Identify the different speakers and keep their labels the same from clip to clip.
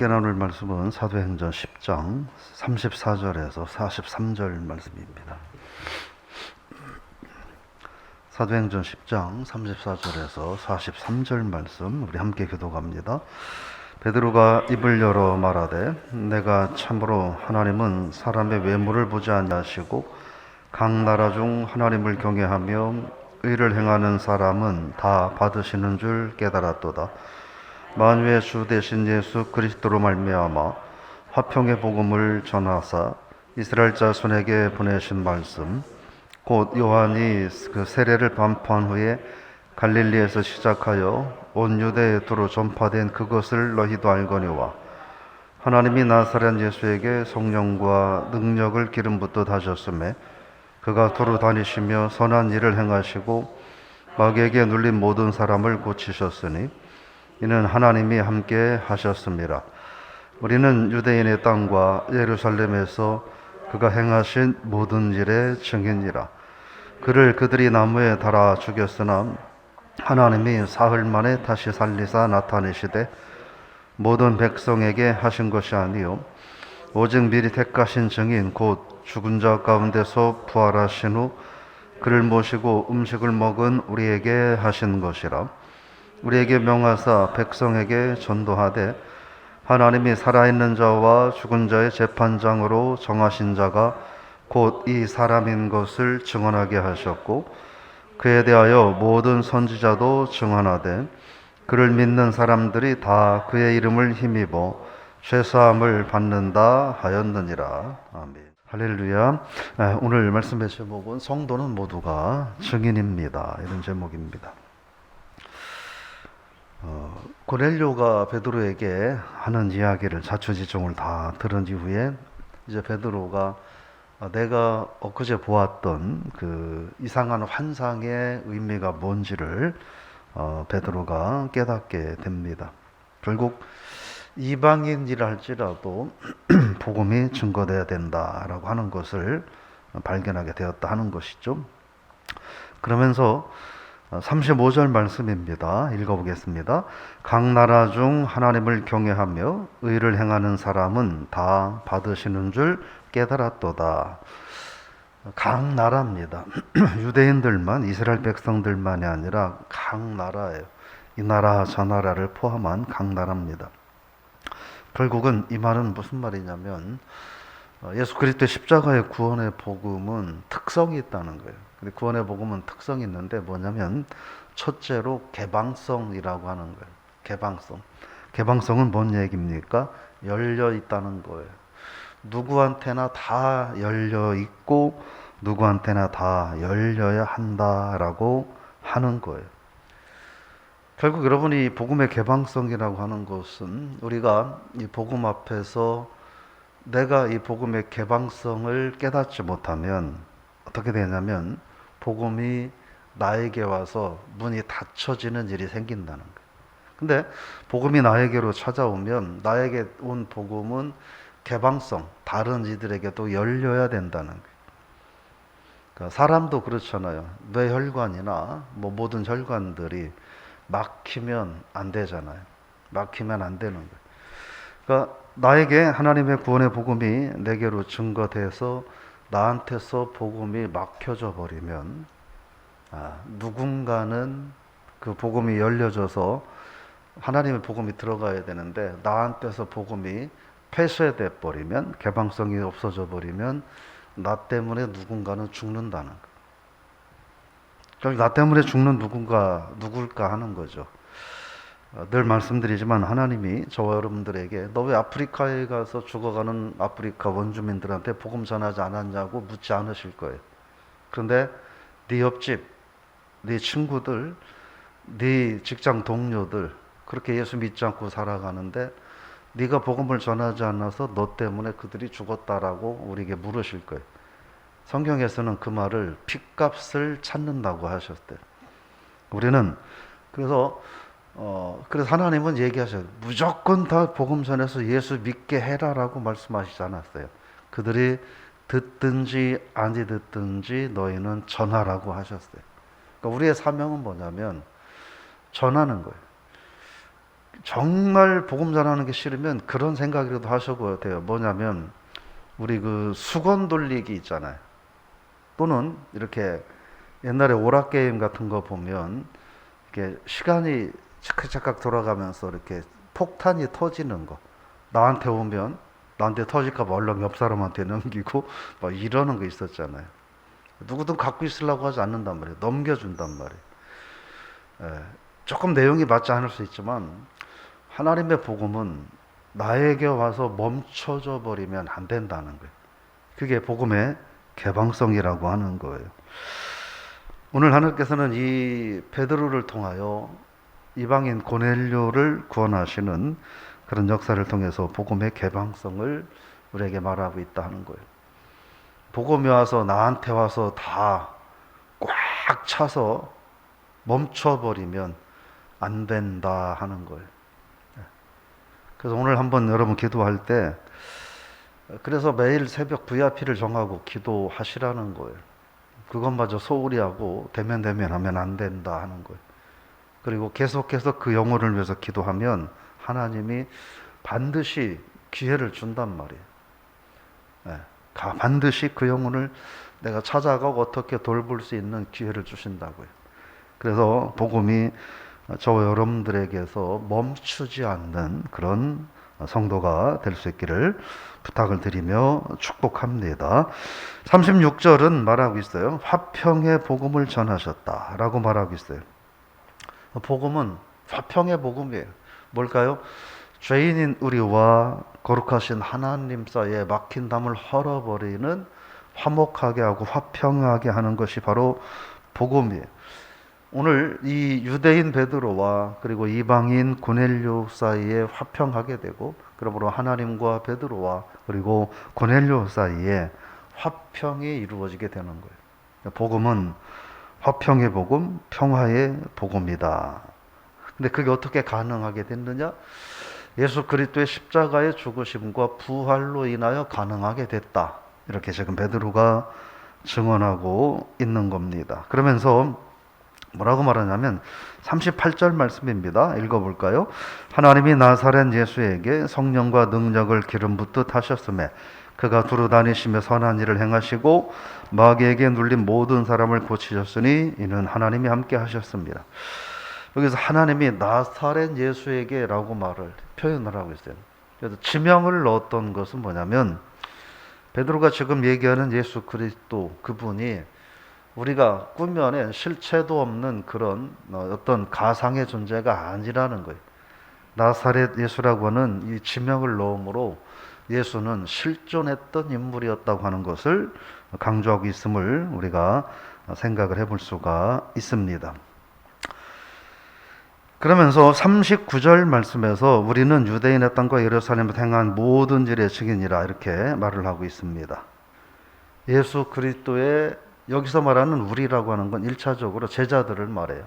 Speaker 1: 함께 나눌 말씀은 사도행전 10장 34절에서 43절 말씀입니다. 사도행전 10장 34절에서 43절 말씀 우리 함께 교독합니다. 베드로가 입을 열어 말하되 내가 참으로 하나님은 사람의 외모를 보지 아니하시고 각 나라 중 하나님을 경외하며 의를 행하는 사람은 다 받으시는 줄 깨달았도다. 만유의 주 되신 예수 그리스도로 말미암아 화평의 복음을 전하사 이스라엘 자손에게 보내신 말씀 곧 요한이 그 세례를 반포한 후에 갈릴리에서 시작하여 온 유대에 두루 전파된 그것을 너희도 알거니와 하나님이 나사렛 예수에게 성령과 능력을 기름 붓듯 하셨음에 그가 두루 다니시며 선한 일을 행하시고 마귀에게 눌린 모든 사람을 고치셨으니 이는 하나님이 함께 하셨습니다. 우리는 유대인의 땅과 예루살렘에서 그가 행하신 모든 일의 증인이라. 그를 그들이 나무에 달아 죽였으나 하나님이 사흘 만에 다시 살리사 나타내시되 모든 백성에게 하신 것이 아니요 오직 미리 택하신 증인 곧 죽은 자 가운데서 부활하신 후 그를 모시고 음식을 먹은 우리에게 하신 것이라. 우리에게 명하사 백성에게 전도하되 하나님이 살아있는 자와 죽은 자의 재판장으로 정하신 자가 곧 이 사람인 것을 증언하게 하셨고 그에 대하여 모든 선지자도 증언하되 그를 믿는 사람들이 다 그의 이름을 힘입어 죄사함을 받는다 하였느니라. 아멘. 할렐루야. 오늘 말씀의 제목은 성도는 모두가 증인입니다. 이런 제목입니다. 고넬료가 베드로에게 하는 이야기를 자초지종을 다 들은 이후에 이제 베드로가 내가 엊그제 보았던 그 이상한 환상의 의미가 뭔지를 베드로가 깨닫게 됩니다. 결국 이방인이라 할지라도 복음이 증거돼야 된다라고 하는 것을 발견하게 되었다 하는 것이죠. 그러면서 35절 말씀입니다. 읽어보겠습니다. 각 나라 중 하나님을 경외하며 의를 행하는 사람은 다 받으시는 줄 깨달았도다. 각 나라입니다. 유대인들만, 이스라엘 백성들만이 아니라 각 나라예요. 이 나라 저 나라를 포함한 각 나라입니다. 결국은 이 말은 무슨 말이냐면 예수 그리스도의 십자가의 구원의 복음은 특성이 있다는 거예요. 근데 구원의 복음은 특성이 있는데 뭐냐면 첫째로 개방성이라고 하는 거예요. 개방성. 개방성은 뭔 얘기입니까? 열려 있다는 거예요. 누구한테나 다 열려 있고 누구한테나 다 열려야 한다라고 하는 거예요. 결국 여러분이 복음의 개방성이라고 하는 것은 우리가 이 복음 앞에서 내가 이 복음의 개방성을 깨닫지 못하면 어떻게 되냐면 복음이 나에게 와서 문이 닫혀지는 일이 생긴다는 거예요. 근데 복음이 나에게로 찾아오면 나에게 온 복음은 개방성, 다른 이들에게도 열려야 된다는 거예요. 그러니까 사람도 그렇잖아요. 뇌혈관이나 뭐 모든 혈관들이 막히면 안 되잖아요. 막히면 안 되는 거예요. 그러니까 나에게 하나님의 구원의 복음이 내게로 증거돼서 나한테서 복음이 막혀져 버리면 누군가는 그 복음이 열려져서 하나님의 복음이 들어가야 되는데 나한테서 복음이 폐쇄돼 버리면, 개방성이 없어져 버리면 나 때문에 누군가는 죽는다는 거예요. 결국 나 때문에 죽는 누굴까 하는 거죠. 늘 말씀드리지만 하나님이 저와 여러분들에게 너 왜 아프리카에 가서 죽어가는 아프리카 원주민들한테 복음 전하지 않았냐고 묻지 않으실 거예요. 그런데 네 옆집, 네 친구들, 네 직장 동료들 그렇게 예수 믿지 않고 살아가는데 네가 복음을 전하지 않아서 너 때문에 그들이 죽었다라고 우리에게 물으실 거예요. 성경에서는 그 말을 핏값을 찾는다고 하셨대요. 우리는 그래서 하나님은 얘기하셔요. 무조건 다 복음 전해서 예수 믿게 해라라고 말씀하시지 않았어요. 그들이 듣든지 아니 듣든지 너희는 전하라고 하셨어요. 그러니까 우리의 사명은 뭐냐면 전하는 거예요. 정말 복음 전하는 게 싫으면 그런 생각이라도 하셔도 돼요. 뭐냐면 우리 그 수건 돌리기 있잖아요. 또는 이렇게 옛날에 오락게임 같은 거 보면 이렇게 시간이 착각착각 돌아가면서 이렇게 폭탄이 터지는 거. 나한테 오면 나한테 터질까 봐 얼른 옆 사람한테 넘기고 막 이러는 거 있었잖아요. 누구든 갖고 있으려고 하지 않는단 말이에요. 넘겨준단 말이에요. 예, 조금 내용이 맞지 않을 수 있지만 하나님의 복음은 나에게 와서 멈춰져 버리면 안 된다는 거예요. 그게 복음의 개방성이라고 하는 거예요. 오늘 하나님께서는 이 베드로를 통하여 이방인 고넬료를 구원하시는 그런 역사를 통해서 복음의 개방성을 우리에게 말하고 있다 하는 거예요. 복음이 와서 나한테 와서 다 꽉 차서 멈춰버리면 안 된다 하는 거예요. 그래서 오늘 한번 여러분 기도할 때 그래서 매일 새벽 VIP를 정하고 기도하시라는 거예요. 그것마저 소홀히 하고 대면 하면 안 된다 하는 거예요. 그리고 계속해서 그 영혼을 위해서 기도하면 하나님이 반드시 기회를 준단 말이에요. 네, 반드시 그 영혼을 내가 찾아가고 어떻게 돌볼 수 있는 기회를 주신다고요. 그래서 복음이 저와 여러분들에게서 멈추지 않는 그런 성도가 될 수 있기를 부탁을 드리며 축복합니다. 36절은 말하고 있어요. 화평의 복음을 전하셨다라고 말하고 있어요. 복음은 화평의 복음이에요. 뭘까요? 죄인인 우리와 거룩하신 하나님 사이에 막힌 담을 헐어버리는 화목하게 하고 화평하게 하는 것이 바로 복음이에요. 오늘 이 유대인 베드로와 그리고 이방인 고넬료 사이에 화평하게 되고, 그러므로 하나님과 베드로와 그리고 고넬료 사이에 화평이 이루어지게 되는 거예요. 복음은 화평의 복음, 평화의 복음이다. 근데 그게 어떻게 가능하게 됐느냐? 예수 그리스도의 십자가의 죽으심과 부활로 인하여 가능하게 됐다. 이렇게 지금 베드로가 증언하고 있는 겁니다. 그러면서 뭐라고 말하냐면 38절 말씀입니다. 읽어볼까요? 하나님이 나사렛 예수에게 성령과 능력을 기름 붓듯 하셨음에 그가 두루 다니시며 선한 일을 행하시고 마귀에게 눌린 모든 사람을 고치셨으니 이는 하나님이 함께 하셨습니다. 여기서 하나님이 나사렛 예수에게 라고 표현을 하고 있어요. 그래서 지명을 넣었던 것은 뭐냐면 베드로가 지금 얘기하는 예수 그리스도, 그분이 우리가 꾸며낸 실체도 없는 그런 어떤 가상의 존재가 아니라는 거예요. 나사렛 예수라고 하는 이 지명을 넣음으로 예수는 실존했던 인물이었다고 하는 것을 강조하고 있음을 우리가 생각을 해볼 수가 있습니다. 그러면서 39절 말씀에서 우리는 유대인의 땅과 예루살렘에서 행한 모든 일의 증인이라 이렇게 말을 하고 있습니다. 예수 그리스도의 여기서 말하는 우리라고 하는 건 1차적으로 제자들을 말해요.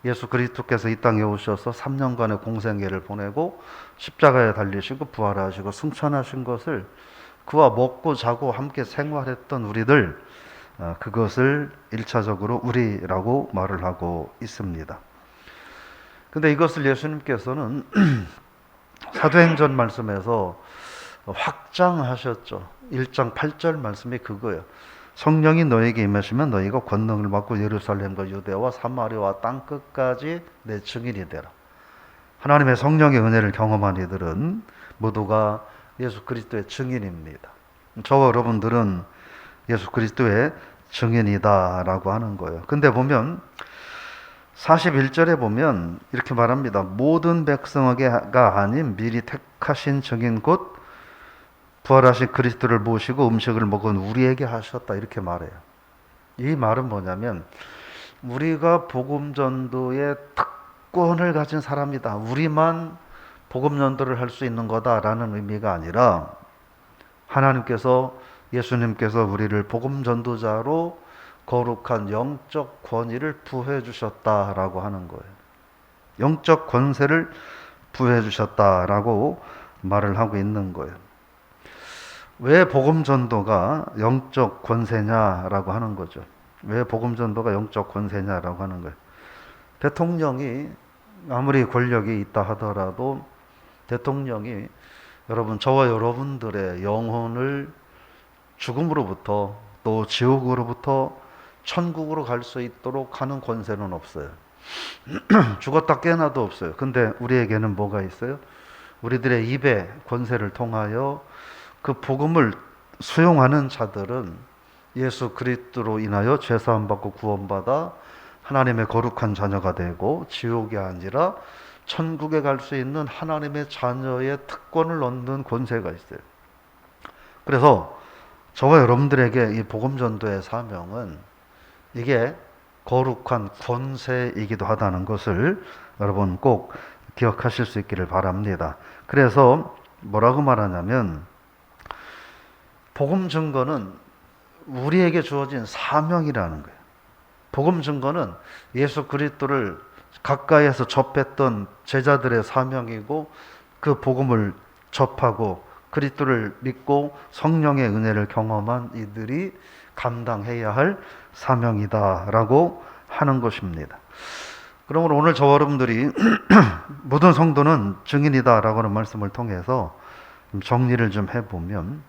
Speaker 1: 예수 그리스도께서 이 땅에 오셔서 3년간의 공생애를 보내고 십자가에 달리시고 부활하시고 승천하신 것을 그와 먹고 자고 함께 생활했던 우리들, 그것을 1차적으로 우리라고 말을 하고 있습니다. 근데 이것을 예수님께서는 사도행전 말씀에서 확장하셨죠. 1장 8절 말씀이 그거예요. 성령이 너에게 임하시면 너희가 권능을 받고 예루살렘과 유대와 사마리아와 땅 끝까지 내 증인이 되라. 하나님의 성령의 은혜를 경험한 이들은 모두가 예수 그리스도의 증인입니다. 저와 여러분들은 예수 그리스도의 증인이다라고 하는 거예요. 근데 보면 41절에 보면 이렇게 말합니다. 모든 백성에게가 아닌 미리 택하신 증인 곧 부활하신 그리스도를 모시고 음식을 먹은 우리에게 하셨다, 이렇게 말해요. 이 말은 뭐냐면 우리가 복음 전도의 특권을 가진 사람이다, 우리만 복음 전도를 할 수 있는 거다라는 의미가 아니라 하나님께서, 예수님께서 우리를 복음 전도자로 거룩한 영적 권위를 부여해 주셨다라고 하는 거예요. 영적 권세를 부여해 주셨다라고 말을 하고 있는 거예요. 왜 복음 전도가 영적 권세냐라고 하는 거죠. 왜 복음 전도가 영적 권세냐라고 하는 거예요. 대통령이 아무리 권력이 있다 하더라도 대통령이 여러분 저와 여러분들의 영혼을 죽음으로부터 또 지옥으로부터 천국으로 갈 수 있도록 하는 권세는 없어요. 죽었다 깨어나도 없어요. 근데 우리에게는 뭐가 있어요? 우리들의 입의 권세를 통하여 그 복음을 수용하는 자들은 예수 그리스도로 인하여 죄사함 받고 구원받아 하나님의 거룩한 자녀가 되고 지옥이 아니라 천국에 갈 수 있는 하나님의 자녀의 특권을 얻는 권세가 있어요. 그래서 저와 여러분들에게 이 복음 전도의 사명은 이게 거룩한 권세이기도 하다는 것을 여러분 꼭 기억하실 수 있기를 바랍니다. 그래서 뭐라고 말하냐면 복음 증거는 우리에게 주어진 사명이라는 거예요. 복음 증거는 예수 그리스도를 가까이에서 접했던 제자들의 사명이고 그 복음을 접하고 그리스도를 믿고 성령의 은혜를 경험한 이들이 감당해야 할 사명이다라고 하는 것입니다. 그러므로 오늘 저와 여러분들이 모든 성도는 증인이다라고 하는 말씀을 통해서 정리를 좀 해보면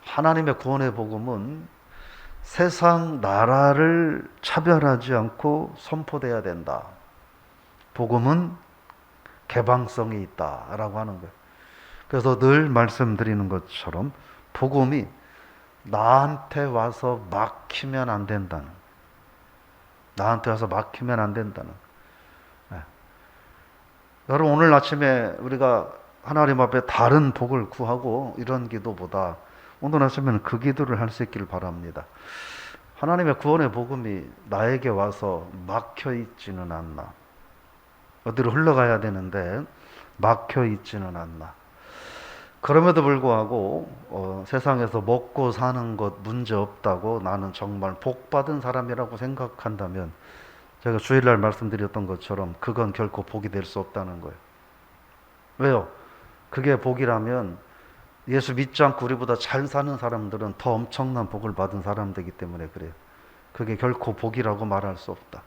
Speaker 1: 하나님의 구원의 복음은 세상 나라를 차별하지 않고 선포돼야 된다. 복음은 개방성이 있다라고 하는 거예요. 그래서 늘 말씀드리는 것처럼 복음이 나한테 와서 막히면 안 된다는, 나한테 와서 막히면 안 된다는. 네. 여러분 오늘 아침에 우리가 하나님 앞에 다른 복을 구하고 이런 기도보다 오늘 아침에는 그 기도를 할 수 있기를 바랍니다. 하나님의 구원의 복음이 나에게 와서 막혀 있지는 않나. 어디로 흘러가야 막혀 있지는 않나. 그럼에도 불구하고 세상에서 먹고 사는 것 문제 없다고 나는 정말 복 받은 사람이라고 생각한다면 제가 주일날 말씀드렸던 것처럼 그건 결코 복이 될 수 없다는 거예요. 왜요? 그게 복이라면 예수 믿지 않고 우리보다 잘 사는 사람들은 더 엄청난 복을 받은 사람들이기 때문에 그래요. 그게 결코 복이라고 말할 수 없다.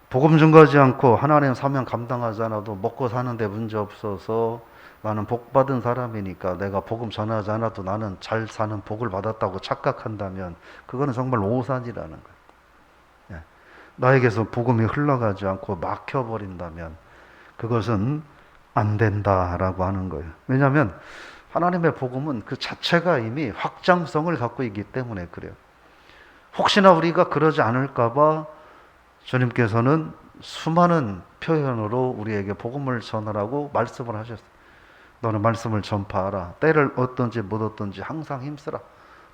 Speaker 1: 복음 증거하지 않고 하나님 사명 감당하지 않아도 먹고 사는데 문제 없어서 나는 복 받은 사람이니까 내가 복음 전하지 않아도 나는 잘 사는 복을 받았다고 착각한다면 그거는 정말 오산이라는 거예요. 예. 나에게서 복음이 흘러가지 않고 막혀버린다면 그것은 안 된다라고 하는 거예요. 왜냐하면 하나님의 복음은 그 자체가 이미 확장성을 갖고 있기 때문에 그래요. 혹시나 우리가 그러지 않을까봐 주님께서는 수많은 표현으로 우리에게 복음을 전하라고 말씀을 하셨어요. 너는 말씀을 전파하라. 때를 얻든지 못 얻든지 항상 힘쓰라.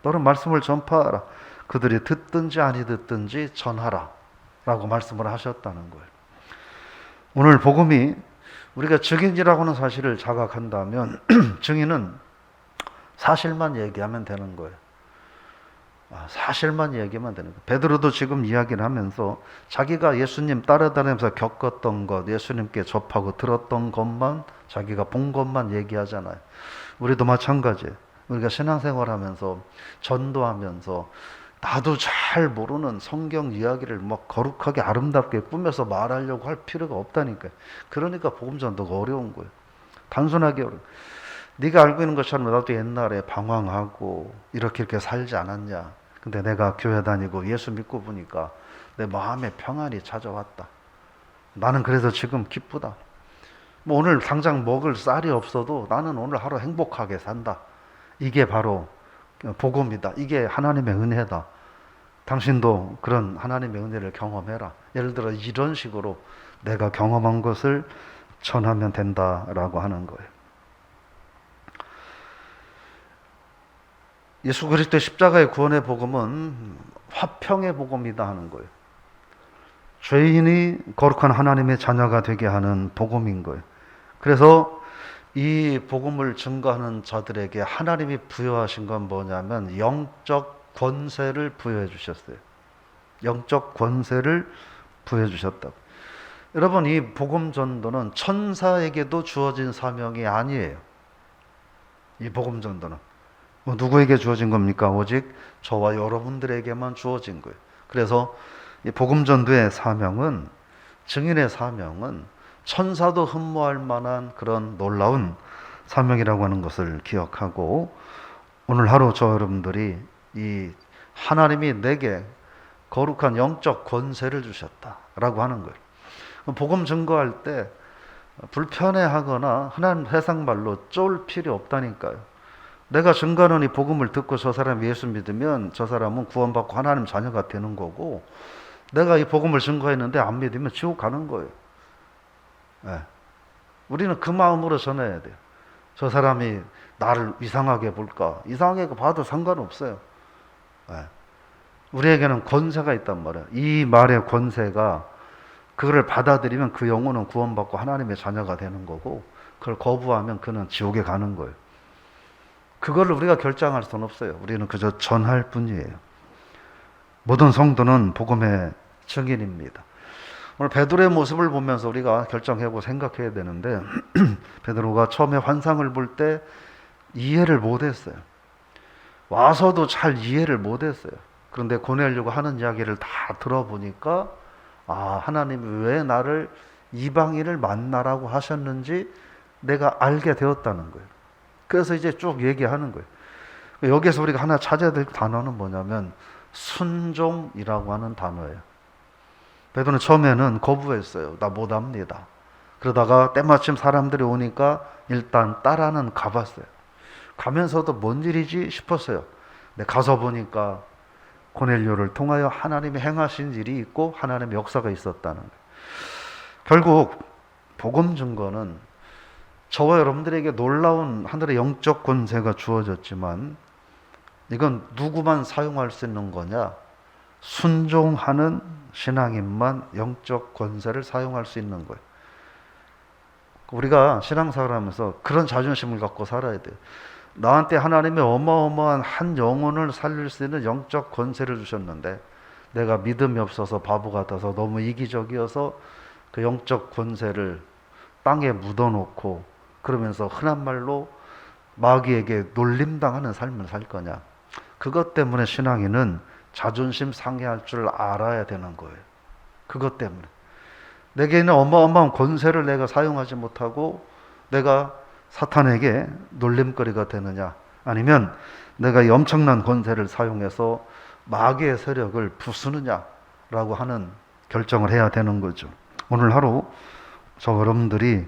Speaker 1: 너는 말씀을 전파하라. 그들이 듣든지 아니 듣든지 전하라. 라고 말씀을 하셨다는 거예요. 오늘 복음이 우리가 증인이라고 하는 사실을 자각한다면 증인은 사실만 얘기하면 되는 거예요. 사실만 얘기하면 되는 거예요. 베드로도 지금 이야기를 하면서 자기가 예수님 따라다니면서 겪었던 것, 예수님께 접하고 들었던 것만, 자기가 본 것만 얘기하잖아요. 우리도 마찬가지예요. 우리가 신앙생활하면서 전도하면서 나도 잘 모르는 성경 이야기를 막 거룩하게 아름답게 꾸며서 말하려고 할 필요가 없다니까요. 그러니까 복음 전도가 어려운 거예요. 단순하게 어려워요. 네가 알고 있는 것처럼 나도 옛날에 방황하고 이렇게 살지 않았냐. 근데 내가 교회 다니고 예수 믿고 보니까 내 마음에 평안이 찾아왔다. 나는 그래서 지금 기쁘다. 뭐 오늘 당장 먹을 쌀이 없어도 나는 오늘 하루 행복하게 산다. 이게 바로 복음이다. 이게 하나님의 은혜다. 당신도 그런 하나님의 은혜를 경험해라. 예를 들어 이런 식으로 내가 경험한 것을 전하면 된다라고 하는 거예요. 예수 그리스도의 십자가의 구원의 복음은 화평의 복음이다 하는 거예요. 죄인이 거룩한 하나님의 자녀가 되게 하는 복음인 거예요. 그래서 이 복음을 증거하는 자들에게 하나님이 부여하신 건 뭐냐면 영적 권세를 부여해 주셨어요. 영적 권세를 부여해 주셨다고. 여러분, 이 복음 전도는 천사에게도 주어진 사명이 아니에요. 이 복음 전도는 누구에게 주어진 겁니까? 오직 저와 여러분들에게만 주어진 거예요. 그래서 이 복음 전도의 사명은, 증인의 사명은 천사도 흠모할 만한 그런 놀라운 사명이라고 하는 것을 기억하고, 오늘 하루 저 여러분들이 이 하나님이 내게 거룩한 영적 권세를 주셨다라고 하는 거예요. 복음 증거할 때 불편해하거나 흔한 세상말로 쫄 필요 없다니까요. 내가 증거하는 이 복음을 듣고 저 사람이 예수 믿으면 저 사람은 구원받고 하나님 자녀가 되는 거고, 내가 이 복음을 증거했는데 안 믿으면 지옥 가는 거예요. 네. 우리는 그 마음으로 전해야 돼요. 저 사람이 나를 이상하게 볼까? 이상하게 봐도 상관없어요. 네. 우리에게는 권세가 있단 말이에요. 이 말의 권세가, 그거를 받아들이면 그 영혼은 구원받고 하나님의 자녀가 되는 거고, 그걸 거부하면 그는 지옥에 가는 거예요. 그거를 우리가 결정할 수는 없어요. 우리는 그저 전할 뿐이에요. 모든 성도는 복음의 증인입니다. 오늘 베드로의 모습을 보면서 우리가 결정하고 생각해야 되는데, 베드로가 처음에 환상을 볼 때 이해를 못했어요. 와서도 잘 이해를 못했어요. 그런데 고넬료가 하는 이야기를 다 들어보니까, 하나님이 왜 나를 이방인을 만나라고 하셨는지 내가 알게 되었다는 거예요. 그래서 이제 쭉 얘기하는 거예요. 여기에서 우리가 하나 찾아야 될 단어는 뭐냐면 순종이라고 하는 단어예요. 베드로는 처음에는 거부했어요. 나 못합니다. 그러다가 때마침 사람들이 오니까 일단 따라는 가봤어요. 가면서도 뭔 일이지 싶었어요. 근데 가서 보니까 고넬료를 통하여 하나님이 행하신 일이 있고 하나님의 역사가 있었다는 거예요. 결국 복음 증거는 저와 여러분들에게 놀라운 하늘의 영적 권세가 주어졌지만, 이건 누구만 사용할 수 있는 거냐? 순종하는 신앙인만 영적 권세를 사용할 수 있는 거예요. 우리가 신앙생활 하면서 그런 자존심을 갖고 살아야 돼요. 나한테 하나님의 어마어마한 한 영혼을 살릴 수 있는 영적 권세를 주셨는데, 내가 믿음이 없어서 바보 같아서 너무 이기적이어서 그 영적 권세를 땅에 묻어놓고 그러면서 흔한 말로 마귀에게 놀림당하는 삶을 살 거냐? 그것 때문에 신앙인은 자존심 상해할 줄 알아야 되는 거예요. 그것 때문에 내게 있는 어마어마한 권세를 내가 사용하지 못하고 내가 사탄에게 놀림거리가 되느냐, 아니면 내가 이 엄청난 권세를 사용해서 마귀의 세력을 부수느냐라고 하는 결정을 해야 되는 거죠. 오늘 하루 저 여러분들이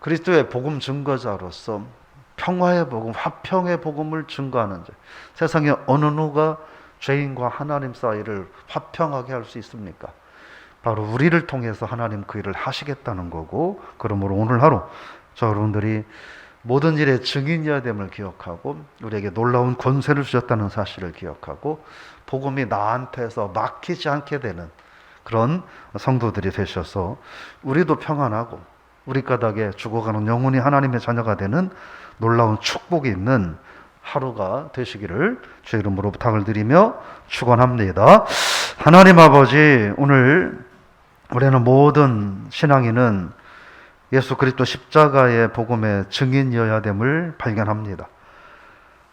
Speaker 1: 그리스도의 복음 증거자로서 평화의 복음, 화평의 복음을 증거하는 자. 세상에 어느 누가 죄인과 하나님 사이를 화평하게 할 수 있습니까? 바로 우리를 통해서 하나님 그 일을 하시겠다는 거고, 그러므로 오늘 하루 저 여러분들이 모든 일의 증인이어야 됨을 기억하고, 우리에게 놀라운 권세를 주셨다는 사실을 기억하고, 복음이 나한테서 막히지 않게 되는 그런 성도들이 되셔서 우리도 평안하고 우리 까닭에 죽어가는 영혼이 하나님의 자녀가 되는 놀라운 축복이 있는 하루가 되시기를 주의 이름으로 부탁을 드리며 축원합니다. 하나님 아버지, 오늘 우리는 모든 신앙인은 예수 그리스도 십자가의 복음의 증인이어야 됨을 발견합니다.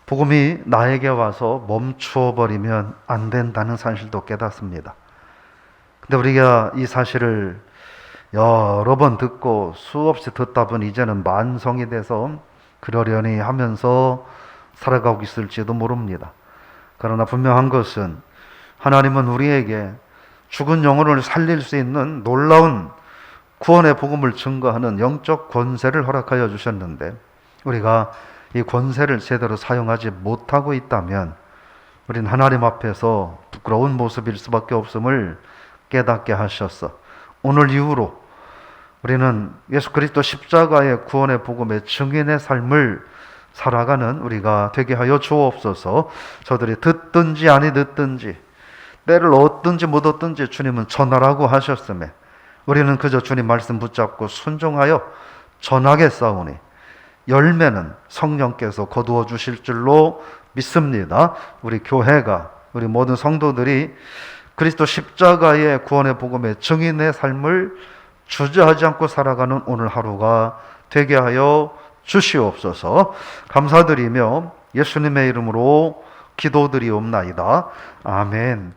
Speaker 1: 복음이 나에게 와서 멈추어 버리면 안 된다는 사실도 깨닫습니다. 근데 우리가 이 사실을 여러 번 듣고 수없이 듣다 보니 이제는 만성이 돼서 그러려니 하면서 살아가고 있을지도 모릅니다. 그러나 분명한 것은 하나님은 우리에게 죽은 영혼을 살릴 수 있는 놀라운 구원의 복음을 증거하는 영적 권세를 허락하여 주셨는데, 우리가 이 권세를 제대로 사용하지 못하고 있다면 우리는 하나님 앞에서 부끄러운 모습일 수밖에 없음을 깨닫게 하셨어. 오늘 이후로 우리는 예수 그리스도 십자가의 구원의 복음의 증인의 삶을 살아가는 우리가 되게 하여 주옵소서. 저들이 듣든지 아니 듣든지, 때를 얻든지 못 얻든지 주님은 전하라고 하셨음에 우리는 그저 주님 말씀 붙잡고 순종하여 전하겠사오니 열매는 성령께서 거두어 주실 줄로 믿습니다. 우리 교회가, 우리 모든 성도들이 그리스도 십자가의 구원의 복음의 증인의 삶을 주저하지 않고 살아가는 오늘 하루가 되게 하여 주시옵소서. 감사드리며 예수님의 이름으로 기도드리옵나이다. 아멘.